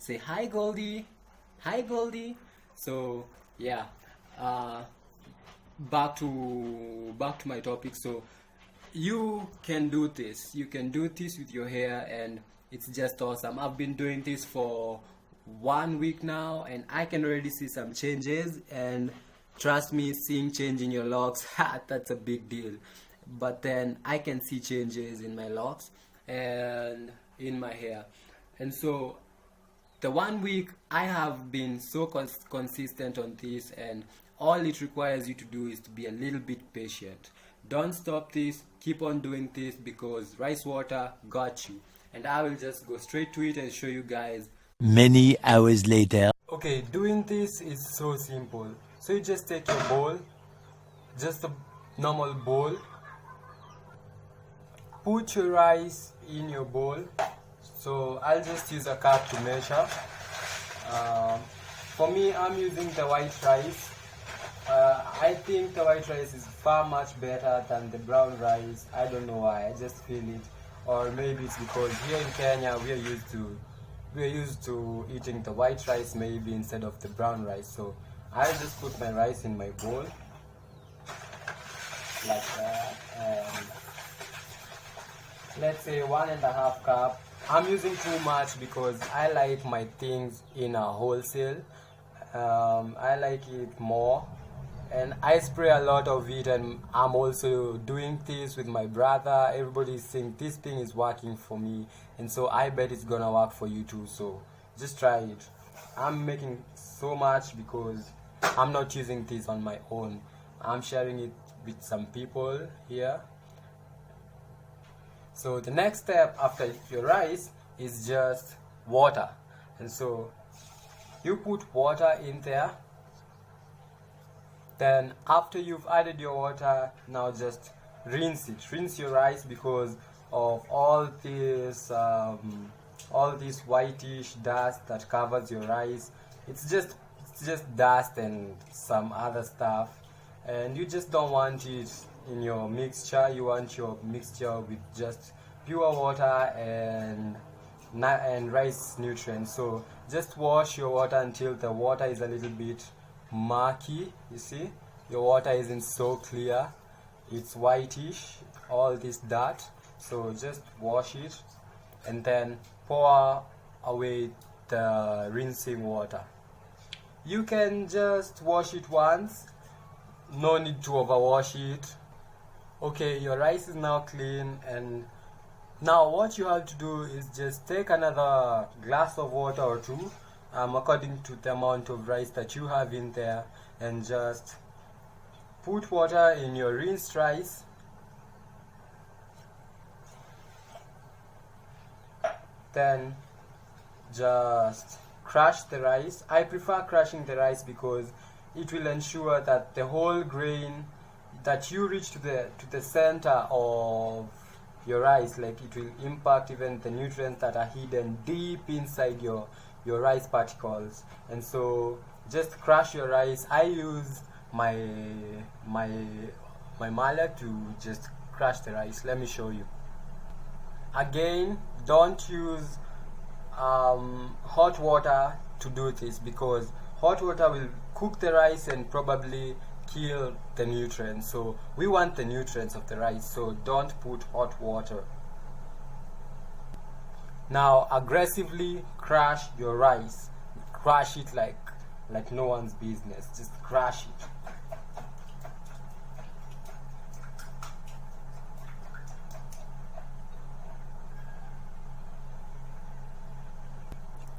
say hi Goldie, hi Goldie. So yeah, uh, back to my topic. So you can do this. You can do this with your hair, and it's just awesome. I've been doing this for 1 week now, and I can already see some changes. And trust me, seeing change in your locks, that's a big deal. But then I can see changes in my locks and in my hair, and so the 1 week I have been so consistent on this, and all it requires you to do is to be a little bit patient. Don't stop this, keep on doing this, because rice water got you. And I will just go straight to it and show you guys. Many hours later. Okay, doing this is so simple. So you just take your bowl, just a normal bowl, put your rice in your bowl. So I'll just use a cup to measure. For me, I'm using the white rice. I think the white rice is far much better than the brown rice. I don't know why, I just feel it. Or maybe it's because here in Kenya we are used to eating the white rice maybe instead of the brown rice. So I'll just put my rice in my bowl like that, and let's say 1.5 cup. I'm using too much because I like my things in a wholesale. I like it more, and I spray a lot of it, and I'm also doing this with my brother. Everybody's saying this thing is working for me, and so I bet it's gonna work for you too. So just try it. I'm making so much because I'm not using this on my own. I'm sharing it with some people here. So the next step after your rice is just water, and so you put water in there. Then after you've added your water, now just rinse it. Rinse your rice because of all this whitish dust that covers your rice. It's just dust and some other stuff, and you just don't want it in your mixture. You want your mixture with just pure water and rice nutrients. So just wash your water until the water is a little bit murky. You see, your water isn't so clear, it's whitish, all this dirt. So just wash it and then pour away the rinsing water. You can just wash it once, no need to overwash it. Okay, your rice is now clean, and now what you have to do is just take another glass of water or two, according to the amount of rice that you have in there, and just put water in your rinsed rice. Then just crush the rice. I prefer crushing the rice because it will ensure that the whole grain, that you reach to the center of your rice, like it will impact even the nutrients that are hidden deep inside your rice particles. And so just crush your rice. I use my mallet to just crush the rice. Let me show you. Again, don't use hot water to do this, because hot water will cook the rice and probably kill the nutrients. So we want the nutrients of the rice, so don't put hot water. Now aggressively crush your rice. Crush it like no one's business. Just crush it.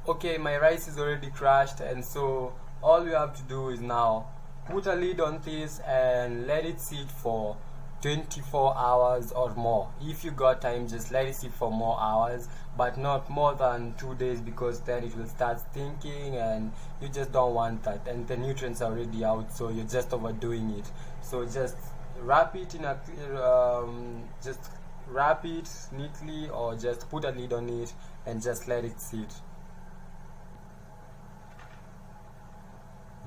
Okay, my rice is already crushed, and so all you have to do is now put a lid on this and let it sit for 24 hours or more. If you got time, just let it sit for more hours, but not more than 2 days, because then it will start stinking and you just don't want that, and the nutrients are already out, so you're just overdoing it. So just wrap it in a just wrap it neatly, or just put a lid on it and just let it sit.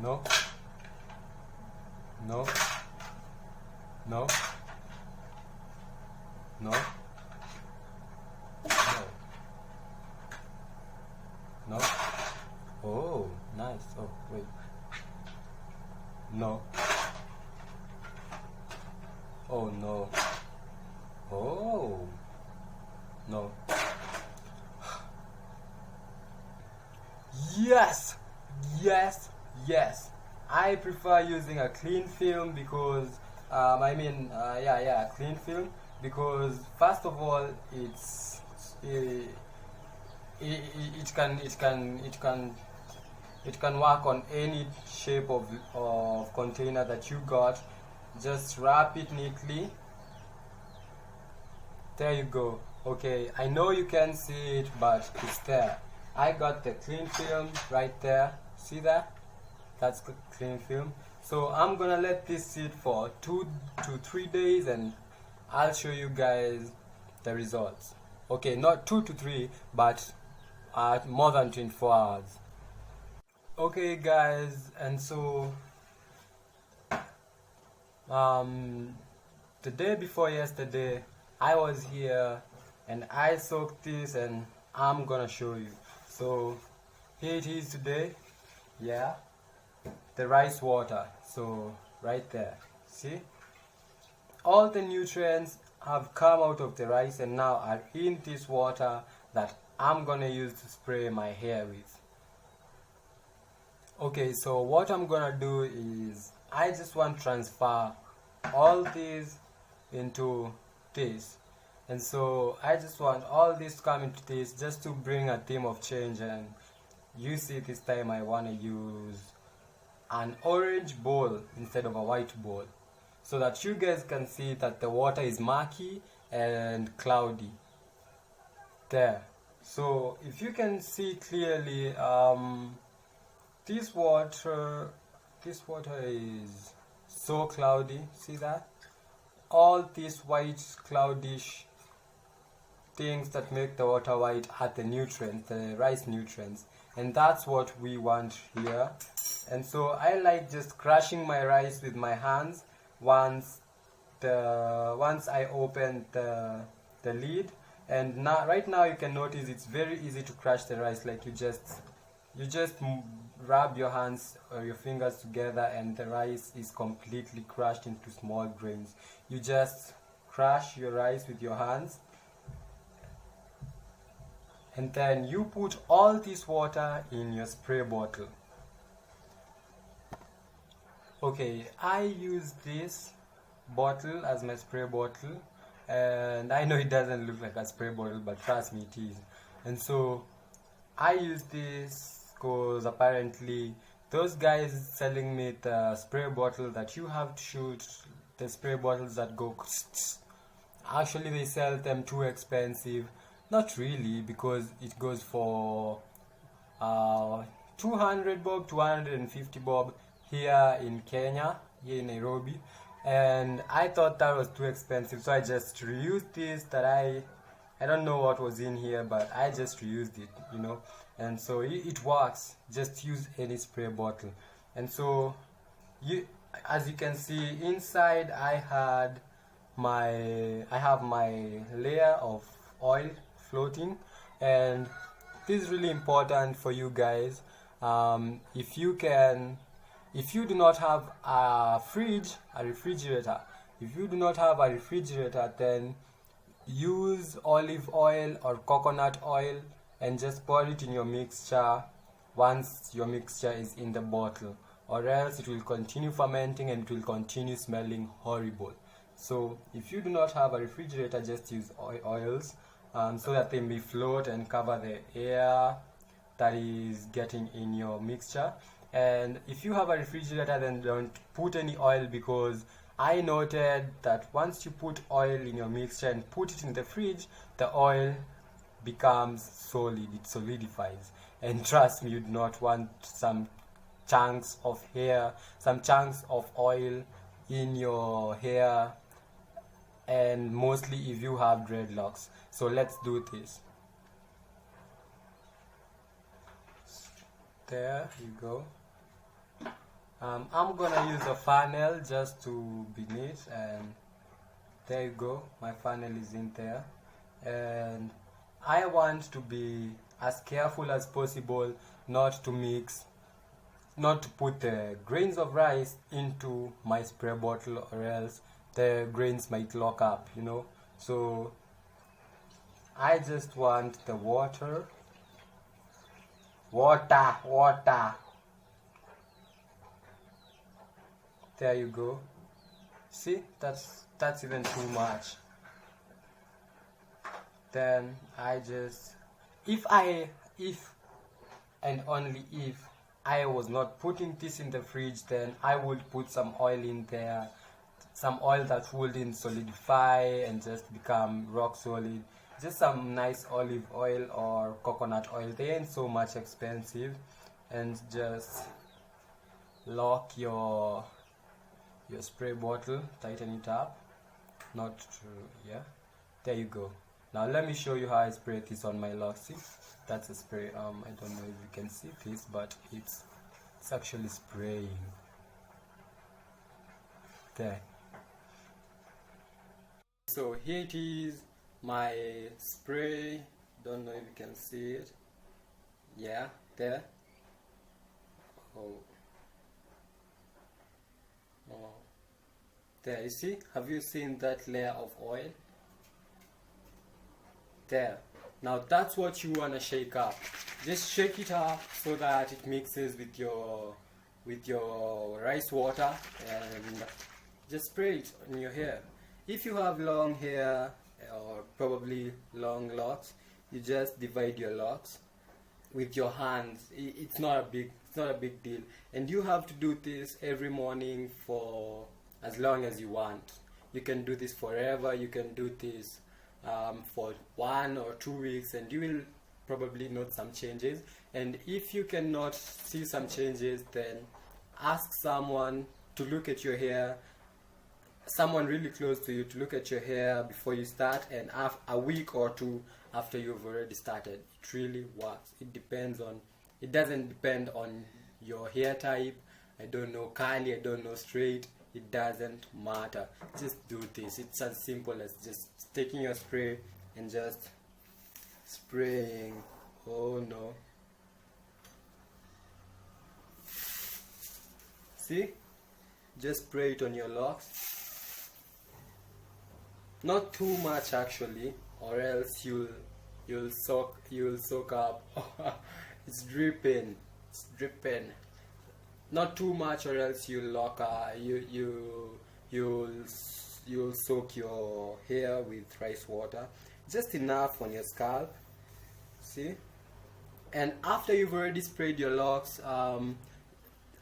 No, no, no, no, no, no. nice. Oh, wait. No. Oh, no. Oh. No. Yes! Yes! Yes! I prefer using a clean film because, clean film because first of all, it, it can work on any shape of container that you got. Just wrap it neatly. There you go. Okay, I know you can see it, but it's there. I got the clean film right there. See that? That's the clean film. So I'm gonna let this sit for 2 to 3 days and I'll show you guys the results. Okay, not 2 to 3, but more than 24 hours. Okay guys, and so the day before yesterday I was here and I soaked this and I'm gonna show you. So here it is today. Yeah, the rice water. So right there, see, all the nutrients have come out of the rice and now are in this water that I'm gonna use to spray my hair with. Okay, so what I'm gonna do is I just want to transfer all these into this, and so I just want all this to come into this just to bring a theme of change. And you see, this time I want to use an orange bowl instead of a white bowl so that you guys can see that the water is murky and cloudy there. So if you can see clearly, this water is so cloudy. See that? All these white cloudish things that make the water white are the nutrients, the rice nutrients, and that's what we want here. And so I like just crushing my rice with my hands once I open the lid. And now, right now, you can notice it's very easy to crush the rice. Like you just rub your hands or your fingers together and the rice is completely crushed into small grains. You just crush your rice with your hands and then you put all this water in your spray bottle. Okay, I use this bottle as my spray bottle, and I know it doesn't look like a spray bottle, but trust me, it is. And so I use this because apparently those guys selling me the spray bottle that you have to shoot, the spray bottles that go actually they sell them too expensive. Not really, because it goes for 200 bob, 250 bob here in Kenya, here in Nairobi, and I thought that was too expensive, so I just reused this. That I don't know what was in here, but I just reused it, you know. And so it works. Just use any spray bottle. And so as you can see inside, I have my layer of oil floating, and this is really important for you guys. If you do not have a refrigerator, then use olive oil or coconut oil and just pour it in your mixture once your mixture is in the bottle, or else it will continue fermenting and it will continue smelling horrible. So if you do not have a refrigerator, just use oils so that they may float and cover the air that is getting in your mixture. And if you have a refrigerator, then don't put any oil, because I noted that once you put oil in your mixture and put it in the fridge, the oil becomes solid, it solidifies. And trust me, you do not want some chunks of oil in your hair, and mostly if you have dreadlocks. So let's do this. There you go. I'm gonna use a funnel just to be neat, and there you go, my funnel is in there. And I want to be as careful as possible not to mix not to put the grains of rice into my spray bottle, or else the grains might lock up, you know. So I just want the water. There you go. See, that's even too much. Then I just, if and only if I was not putting this in the fridge, then I would put some oil in there, some oil that wouldn't solidify and just become rock solid. Just some nice olive oil or coconut oil. They ain't so much expensive. And just lock your spray bottle, tighten it up. Not true, yeah. There you go. Now let me show you how I spray this on my locks. See, that's a spray. I don't know if you can see this, but it's actually spraying. There. So here it is, my spray. Don't know if you can see it. Yeah, there. Oh. There, you see? Have you seen that layer of oil? There. Now that's what you want to shake up. Just shake it up so that it mixes with your rice water, and just spray it on your hair. If you have long hair or probably long locks, you just divide your locks with your hands. It's not a big deal, and you have to do this every morning for as long as you want. You can do this forever. You can do this for 1 or 2 weeks, and you will probably note some changes. And if you cannot see some changes, then ask someone to look at your hair, someone really close to you to look at your hair before you start, and a week or 2 after you've already started. It really works. It doesn't depend on your hair type. I don't know curly, I don't know straight. It doesn't matter. Just do this. It's as simple as just taking your spray and just spraying. Oh no. See? Just spray it on your locks. Not too much actually, or else you'll soak up. It's dripping. It's dripping. Not too much, or else you'll soak your hair with rice water. Just enough on your scalp. See? And after you've already sprayed your locks,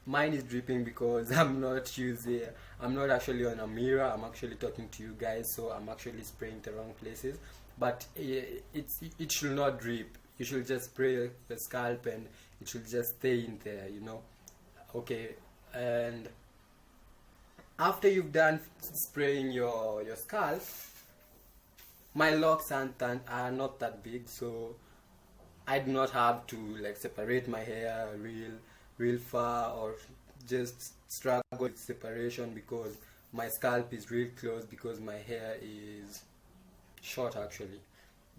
mine is dripping because I'm not actually on a mirror. I'm actually talking to you guys, so I'm actually spraying the wrong places. But it should not drip. You should just spray the scalp and it should just stay in there, you know. Okay, and after you've done spraying your scalp, my locks are not that big, so I do not have to like separate my hair real far or just struggle with separation, because my scalp is real close because my hair is short actually.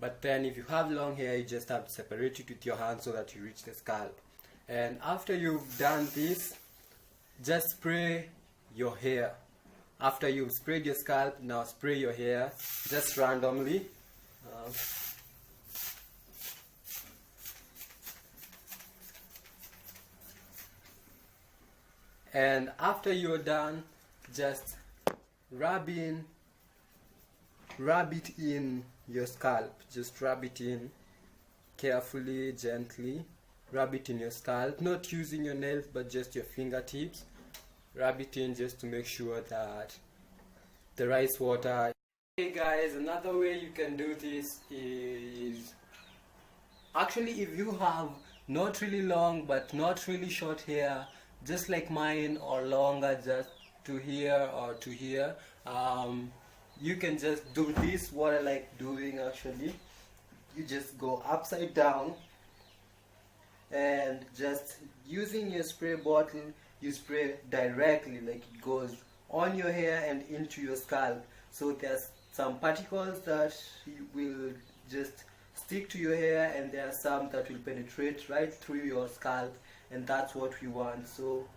But then if you have long hair, you just have to separate it with your hand so that you reach the scalp. And after you've done this, just spray your hair. After you've sprayed your scalp, now spray your hair just randomly. And after you're done, just rub it in your scalp. Just rub it in carefully, gently. Rub it in your scalp, not using your nails but just your fingertips. Rub it in just to make sure that the rice water. Hey guys, another way you can do this is actually, if you have not really long but not really short hair, just like mine, or longer just to here or to here, you can just do this, what I like doing actually. You just go upside down and just using your spray bottle, you spray directly, like it goes on your hair and into your scalp. So there's some particles that will just stick to your hair, and there are some that will penetrate right through your scalp, and that's what we want. So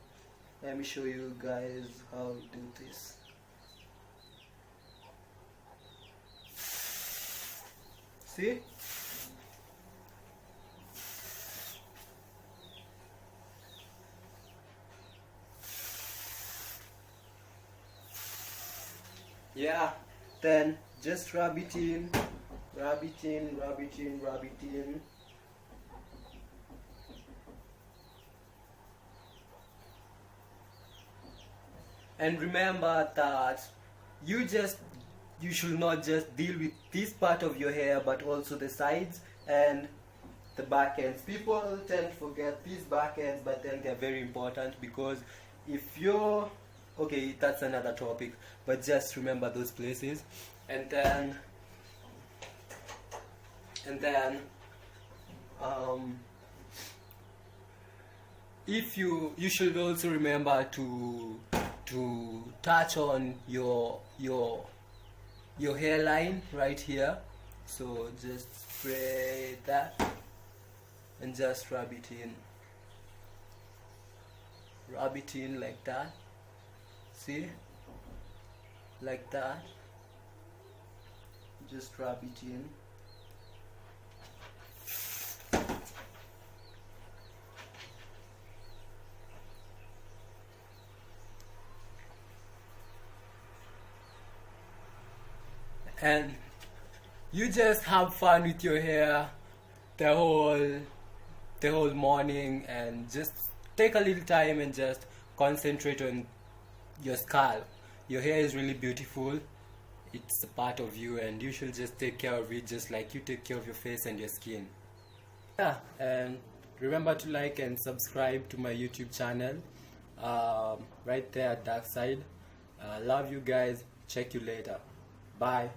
let me show you guys how we do this. See? Yeah, then just rub it in, rub it in, rub it in, rub it in. And remember that you should not just deal with this part of your hair, but also the sides and the back ends. People tend to forget these back ends, but then they're very important, because if you're okay, that's another topic, but just remember those places. And then if you should also remember to touch on your hairline right here. So just spray that and just rub it in like that. See, like that. Just rub it in. And you just have fun with your hair the whole morning, and just take a little time and just concentrate on your scalp. Your hair is really beautiful. It's a part of you, and you should just take care of it just like you take care of your face and your skin. Yeah, and remember to like and subscribe to my YouTube channel, right there at Dark Side. Love you guys. Check you later. Bye.